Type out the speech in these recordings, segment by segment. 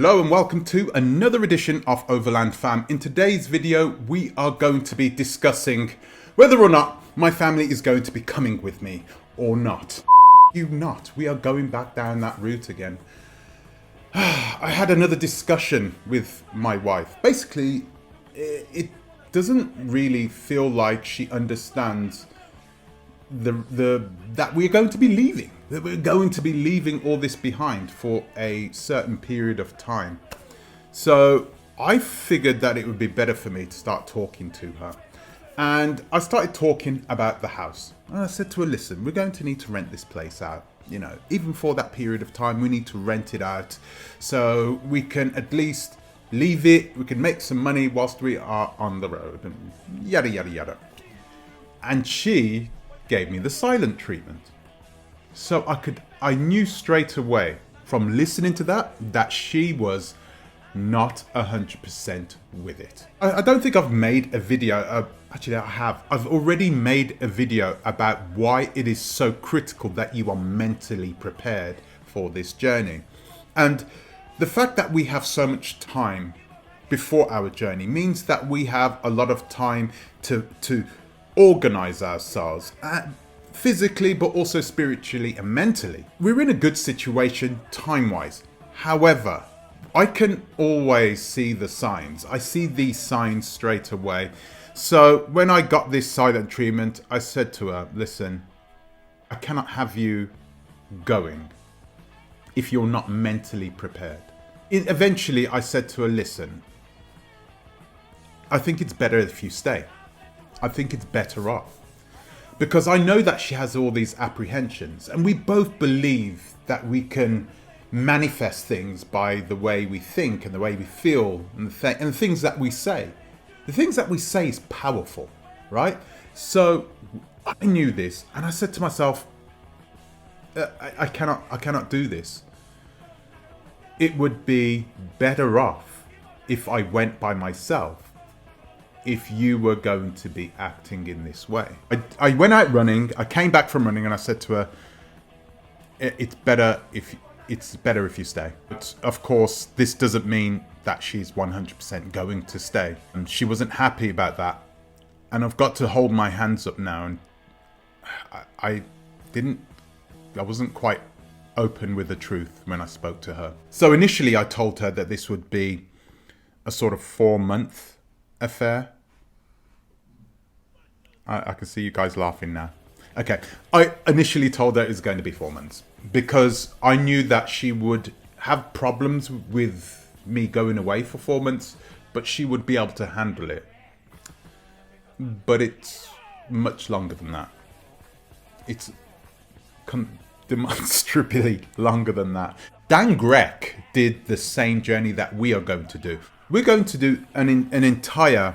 Hello and welcome to another edition of Overland Fam. In today's video, we are going to be discussing whether or not my family is going to be coming with me or not. You not. We are going back down that route again. I had another discussion with my wife. Basically, it doesn't really feel like she understands that we're going to be leaving. That we're going to be leaving all this behind for a certain period of time. So I figured that it would be better for me to start talking to her. And I started talking about the house. And I said to her, listen, we're going to need to rent this place out. You know, even for that period of time, we need to rent it out so we can at least leave it. We can make some money whilst we are on the road and yada, yada, yada. And she gave me the silent treatment. So I knew straight away from listening to that she was not 100% with it. I don't think I've made a video, actually I have. I've already made a video about why it is so critical that you are mentally prepared for this journey. And the fact that we have so much time before our journey means that we have a lot of time to organize ourselves. Physically, but also spiritually and mentally. We're in a good situation time-wise. However, I can always see the signs. I see these signs straight away. So when I got this silent treatment, I said to her, listen, I cannot have you going if you're not mentally prepared. Eventually, I said to her, listen, I think it's better if you stay. I think it's better off. Because I know that she has all these apprehensions, and we both believe that we can manifest things by the way we think and the way we feel and the things that we say. The things that we say is powerful, right? So I knew this, and I said to myself, I cannot do this. It would be better off if I went by myself. If you were going to be acting in this way. I went out running, I came back from running, and I said to her, it's better if you stay. But of course, this doesn't mean that she's 100% going to stay. And she wasn't happy about that. And I've got to hold my hands up now. And I wasn't quite open with the truth when I spoke to her. So initially I told her that this would be a sort of 4-month affair. I can see you guys laughing now. Okay, I initially told her it was going to be 4 months because I knew that she would have problems with me going away for 4 months, but she would be able to handle it. But it's much longer than that. It's demonstrably longer than that. Dan Grech did the same journey that we are going to do. We're going to do an entire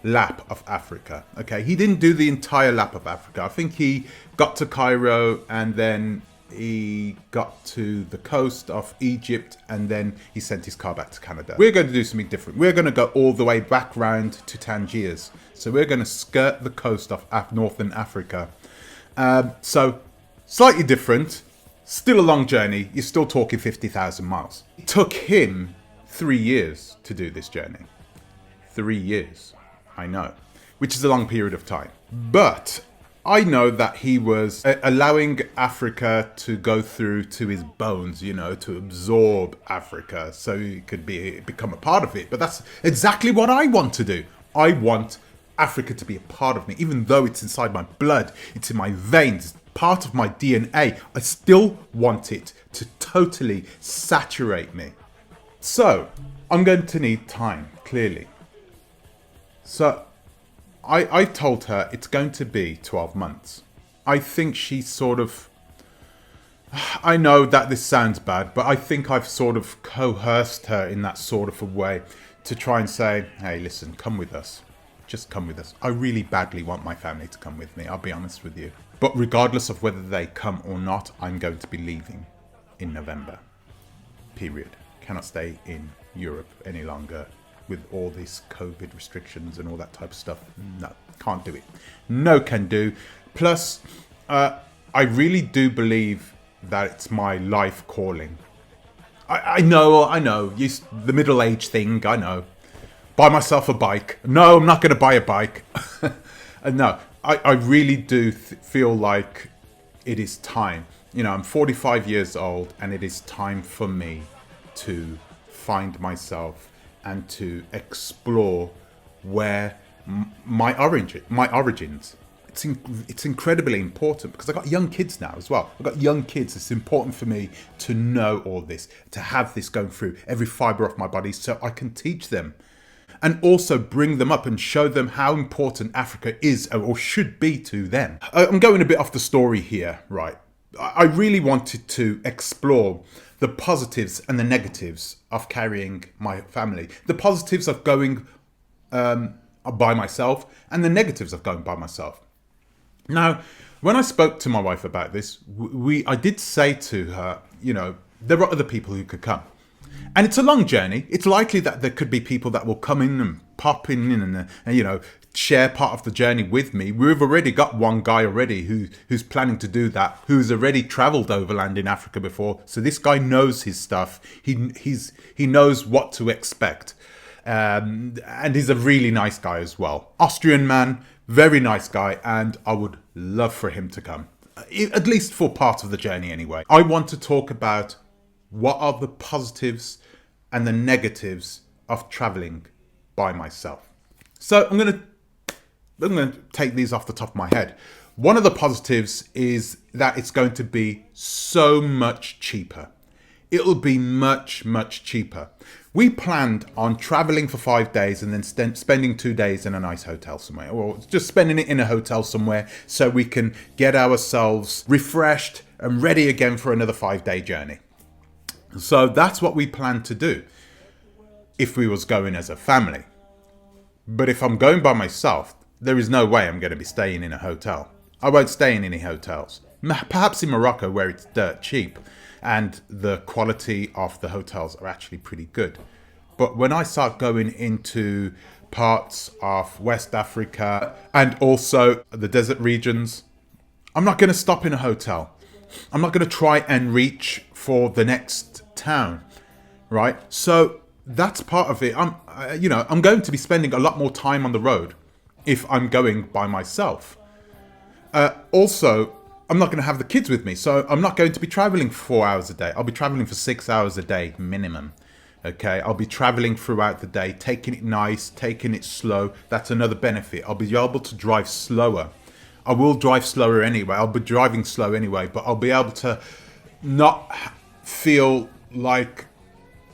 lap of Africa. Okay, he didn't do the entire lap of Africa. I think he got to Cairo and then he got to the coast of Egypt and then he sent his car back to Canada. We're going to do something different. We're going to go all the way back round to Tangiers. So we're going to skirt the coast of Northern Africa. So slightly different, still a long journey. You're still talking 50,000 miles. It took him 3 years to do this journey. 3 years, I know, which is a long period of time. But I know that he was allowing Africa to go through to his bones, you know, to absorb Africa so he could become a part of it. But that's exactly what I want to do. I want Africa to be a part of me, even though it's inside my blood, it's in my veins, it's part of my DNA. I still want it to totally saturate me. So, I'm going to need time, clearly. So, I told her it's going to be 12 months. I think she sort of... I know that this sounds bad, but I think I've sort of coerced her in that sort of a way to try and say, hey, listen, come with us. Just come with us. I really badly want my family to come with me, I'll be honest with you. But regardless of whether they come or not, I'm going to be leaving in November. Period. Cannot stay in Europe any longer with all these COVID restrictions and all that type of stuff. No, can't do it. No can do. Plus, I really do believe that it's my life calling. I know. The middle-age thing, I know. Buy myself a bike. No, I'm not going to buy a bike. No, I really do feel like it is time. I'm 45 years old, and it is time for me to find myself and to explore where my origins. It's incredibly important because I've got young kids now as well. I've got young kids. It's important for me to know all this, to have this going through every fibre of my body so I can teach them and also bring them up and show them how important Africa is or should be to them. I'm going a bit off the story here, right? I really wanted to explore the positives and the negatives of carrying my family. The positives of going by myself and the negatives of going by myself. Now, when I spoke to my wife about this, I did say to her, there are other people who could come. And it's a long journey. It's likely that there could be people that will come in and pop in and share part of the journey with me. We've already got one guy already who's planning to do that, who's already travelled overland in Africa before. So this guy knows his stuff. He knows what to expect. And he's a really nice guy as well. Austrian man, very nice guy, and I would love for him to come. At least for part of the journey anyway. I want to talk about what are the positives and the negatives of travelling by myself. So I'm going to take these off the top of my head. One of the positives is that it's going to be so much cheaper. It'll be much, much cheaper. We planned on traveling for 5 days and then spending 2 days in a nice hotel somewhere, or just spending it in a hotel somewhere so we can get ourselves refreshed and ready again for another 5-day journey. So that's what we planned to do if we was going as a family. But if I'm going by myself, there is no way I'm going to be staying in a hotel. I won't stay in any hotels. Perhaps in Morocco where it's dirt cheap and the quality of the hotels are actually pretty good. But when I start going into parts of West Africa and also the desert regions, I'm not going to stop in a hotel. I'm not going to try and reach for the next town, right? So that's part of it. I'm going to be spending a lot more time on the road if I'm going by myself. Also, I'm not going to have the kids with me, so I'm not going to be traveling for 4 hours a day. I'll be traveling for 6 hours a day minimum. Okay, I'll be traveling throughout the day, taking it nice, taking it slow. That's another benefit. I'll be able to drive slower. I will drive slower anyway. I'll be driving slow anyway, but I'll be able to not feel like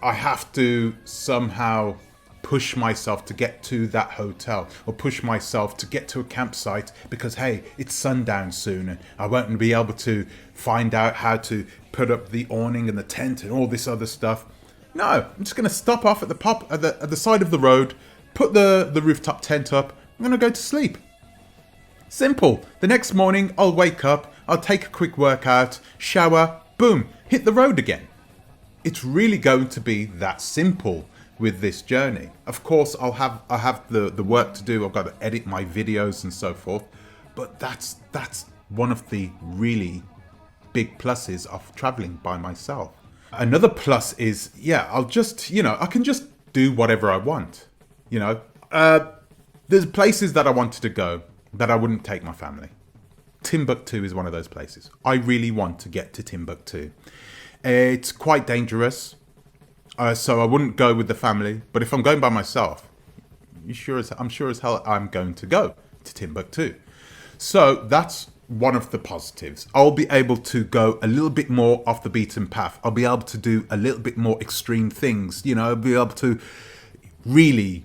I have to somehow push myself to get to that hotel or push myself to get to a campsite because, hey, it's sundown soon and I won't be able to find out how to put up the awning and the tent and all this other stuff. No, I'm just going to stop off at the side of the road, put the rooftop tent up, I'm going to go to sleep. Simple. The next morning, I'll wake up, I'll take a quick workout, shower, boom, hit the road again. It's really going to be that simple with this journey. Of course, I have the work to do. I've got to edit my videos and so forth. But that's one of the really big pluses of traveling by myself. Another plus is, I'll just, I can just do whatever I want. There's places that I wanted to go that I wouldn't take my family. Timbuktu is one of those places. I really want to get to Timbuktu. It's quite dangerous, so I wouldn't go with the family. But if I'm going by myself, I'm sure as hell I'm going to go to Timbuktu. So that's one of the positives. I'll be able to go a little bit more off the beaten path. I'll be able to do a little bit more extreme things. I'll be able to really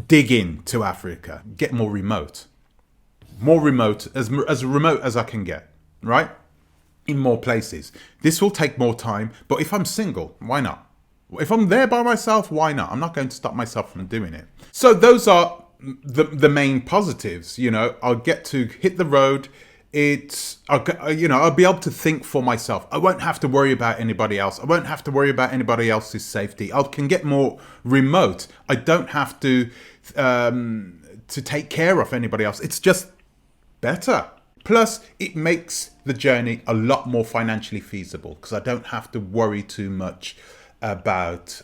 dig into Africa, get more remote as remote as I can get, right? In more places. This will take more time, but if I'm single, why not? If I'm there by myself, why not? I'm not going to stop myself from doing it. So those are the main positives. I'll get to hit the road. I'll be able to think for myself. I won't have to worry about anybody else. I won't have to worry about anybody else's safety. I can get more remote. I don't have to take care of anybody else. It's just better. Plus, it makes the journey a lot more financially feasible because I don't have to worry too much about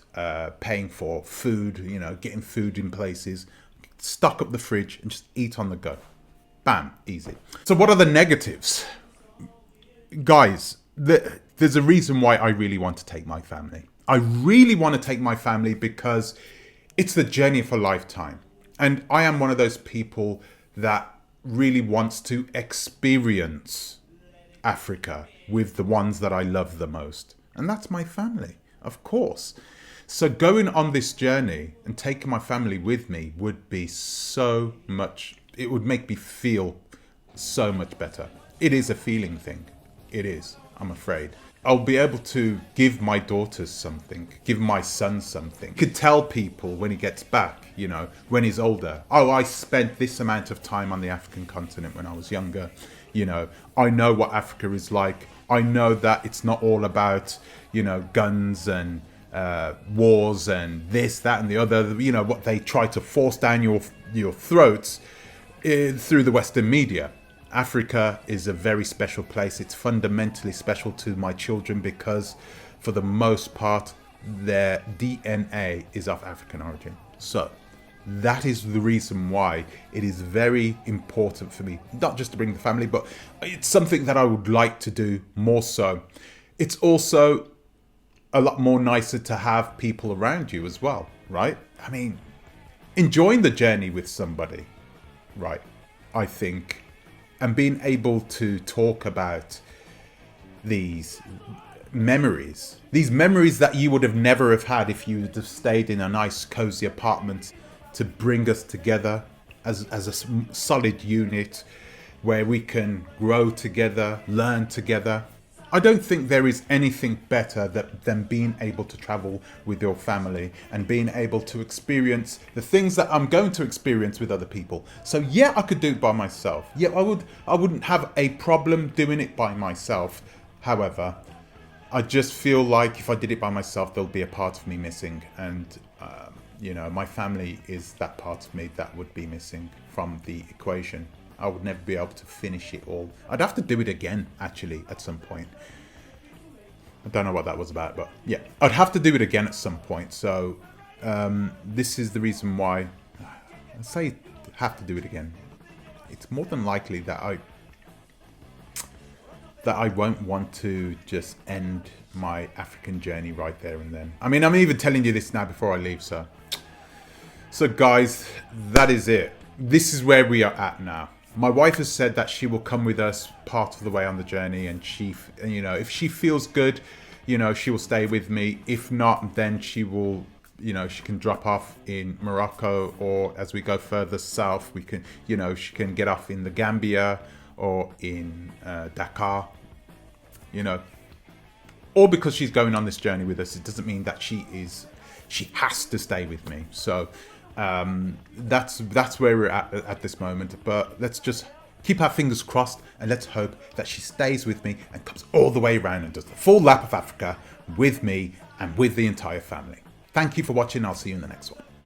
paying for food, getting food in places. Stock up the fridge and just eat on the go. Bam, easy. So what are the negatives? Guys, there's a reason why I really want to take my family. I really want to take my family because it's the journey of a lifetime. And I am one of those people that really wants to experience Africa with the ones that I love the most. And that's my family, of course. So going on this journey and taking my family with me would be so much, it would make me feel so much better. It is a feeling thing. It is, I'm afraid. I'll be able to give my daughters something, give my son something. Could tell people when he gets back, when he's older, oh, I spent this amount of time on the African continent when I was younger. I know what Africa is like. I know that it's not all about, guns and wars and this, that and the other, what they try to force down your throats through the Western media. Africa is a very special place. It's fundamentally special to my children because for the most part, their DNA is of African origin. So that is the reason why it is very important for me, not just to bring the family, but it's something that I would like to do more so. It's also a lot more nicer to have people around you as well, right? I mean, enjoying the journey with somebody, right? I think, and being able to talk about these memories that you would have never have had if you would have stayed in a nice cozy apartment, to bring us together as a solid unit where we can grow together, learn together. I don't think there is anything better than being able to travel with your family and being able to experience the things that I'm going to experience with other people. So yeah, I could do it by myself. Yeah, I wouldn't have a problem doing it by myself. However, I just feel like if I did it by myself, there'll be a part of me missing. And, my family is that part of me that would be missing from the equation. I would never be able to finish it all. I'd have to do it again, actually, at some point. I don't know what that was about, but yeah. I'd have to do it again at some point. So this is the reason why I say have to do it again. It's more than likely that I won't want to just end my African journey right there and then. I mean, I'm even telling you this now before I leave, so. So guys, that is it. This is where we are at now. My wife has said that she will come with us part of the way on the journey, and she, if she feels good, she will stay with me. If not, then she will, she can drop off in Morocco, or as we go further south, we can, she can get off in the Gambia or in Dakar, or because she's going on this journey with us, it doesn't mean that she has to stay with me. So that's where we're at this moment. But let's just keep our fingers crossed and let's hope that she stays with me and comes all the way around and does the full lap of Africa with me and with the entire family. Thank you for watching. I'll see you in the next one.